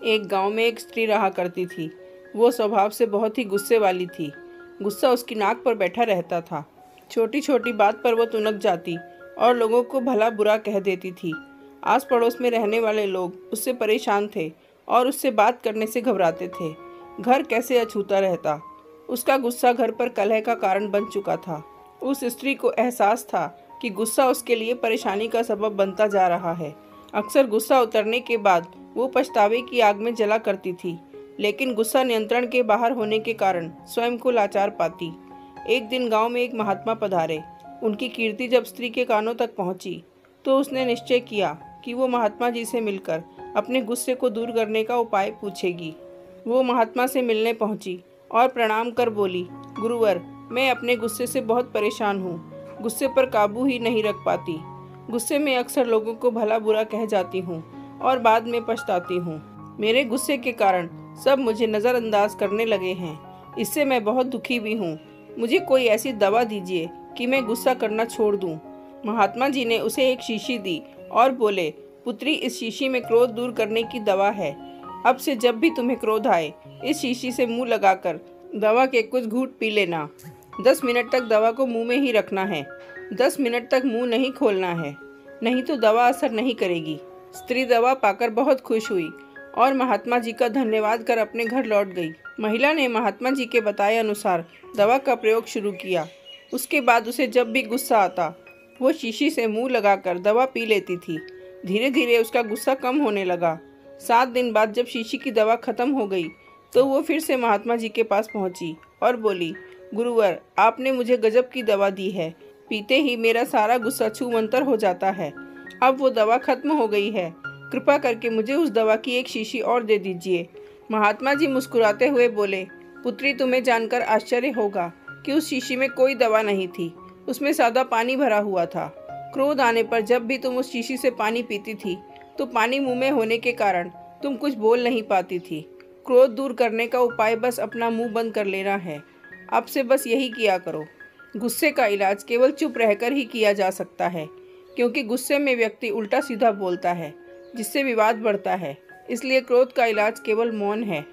एक गांव में एक स्त्री रहा करती थी। वो स्वभाव से बहुत ही गुस्से वाली थी। गुस्सा उसकी नाक पर बैठा रहता था। छोटी छोटी बात पर वो तुनक जाती और लोगों को भला बुरा कह देती थी। आस पड़ोस में रहने वाले लोग उससे परेशान थे और उससे बात करने से घबराते थे। घर कैसे अछूता रहता। उसका गुस्सा घर पर कलह का कारण बन चुका था। उस स्त्री को एहसास था कि गुस्सा उसके लिए परेशानी का सबब बनता जा रहा है। अक्सर गुस्सा उतरने के बाद वो पछतावे की आग में जला करती थी, लेकिन गुस्सा नियंत्रण के बाहर होने के कारण स्वयं को लाचार पाती। एक दिन गांव में एक महात्मा पधारे। उनकी कीर्ति जब स्त्री के कानों तक पहुंची तो उसने निश्चय किया कि वो महात्मा जी से मिलकर अपने गुस्से को दूर करने का उपाय पूछेगी। वो महात्मा से मिलने पहुंची और प्रणाम कर बोली, गुरुवर, मैं अपने गुस्से से बहुत परेशान हूँ। गुस्से पर काबू ही नहीं रख पाती। गुस्से में अक्सर लोगों को भला बुरा कह जाती हूँ और बाद में पछताती हूँ। मेरे गुस्से के कारण सब मुझे नज़रअंदाज करने लगे हैं। इससे मैं बहुत दुखी भी हूँ। मुझे कोई ऐसी दवा दीजिए कि मैं गुस्सा करना छोड़ दूँ। महात्मा जी ने उसे एक शीशी दी और बोले, पुत्री, इस शीशी में क्रोध दूर करने की दवा है। अब से जब भी तुम्हें क्रोध आए, इस शीशी से मुंह लगाकर दवा के कुछ घूंट पी लेना। 10 मिनट तक दवा को मुंह में ही रखना है। 10 मिनट तक मुंह नहीं खोलना है, नहीं तो दवा असर नहीं करेगी। स्त्री दवा पाकर बहुत खुश हुई और महात्मा जी का धन्यवाद कर अपने घर लौट गई। महिला ने महात्मा जी के बताए अनुसार दवा का प्रयोग शुरू किया। उसके बाद उसे जब भी गुस्सा आता, वो शीशी से मुंह लगाकर दवा पी लेती थी। धीरे धीरे उसका गुस्सा कम होने लगा। 7 दिन बाद जब शीशी की दवा खत्म हो गई तो वो फिर से महात्मा जी के पास पहुंची और बोली, गुरुवर, आपने मुझे गजब की दवा दी है। पीते ही मेरा सारा गुस्सा छूमंतर हो जाता है। अब वो दवा खत्म हो गई है। कृपा करके मुझे उस दवा की एक शीशी और दे दीजिए। महात्मा जी मुस्कुराते हुए बोले, पुत्री, तुम्हें जानकर आश्चर्य होगा कि उस शीशी में कोई दवा नहीं थी। उसमें सादा पानी भरा हुआ था। क्रोध आने पर जब भी तुम उस शीशी से पानी पीती थी तो पानी मुंह में होने के कारण तुम कुछ बोल नहीं पाती थी। क्रोध दूर करने का उपाय बस अपना मुंह बंद कर लेना है। अब से बस यही किया करो। गुस्से का इलाज केवल चुप रहकर ही किया जा सकता है, क्योंकि गुस्से में व्यक्ति उल्टा सीधा बोलता है, जिससे विवाद बढ़ता है। इसलिए क्रोध का इलाज केवल मौन है।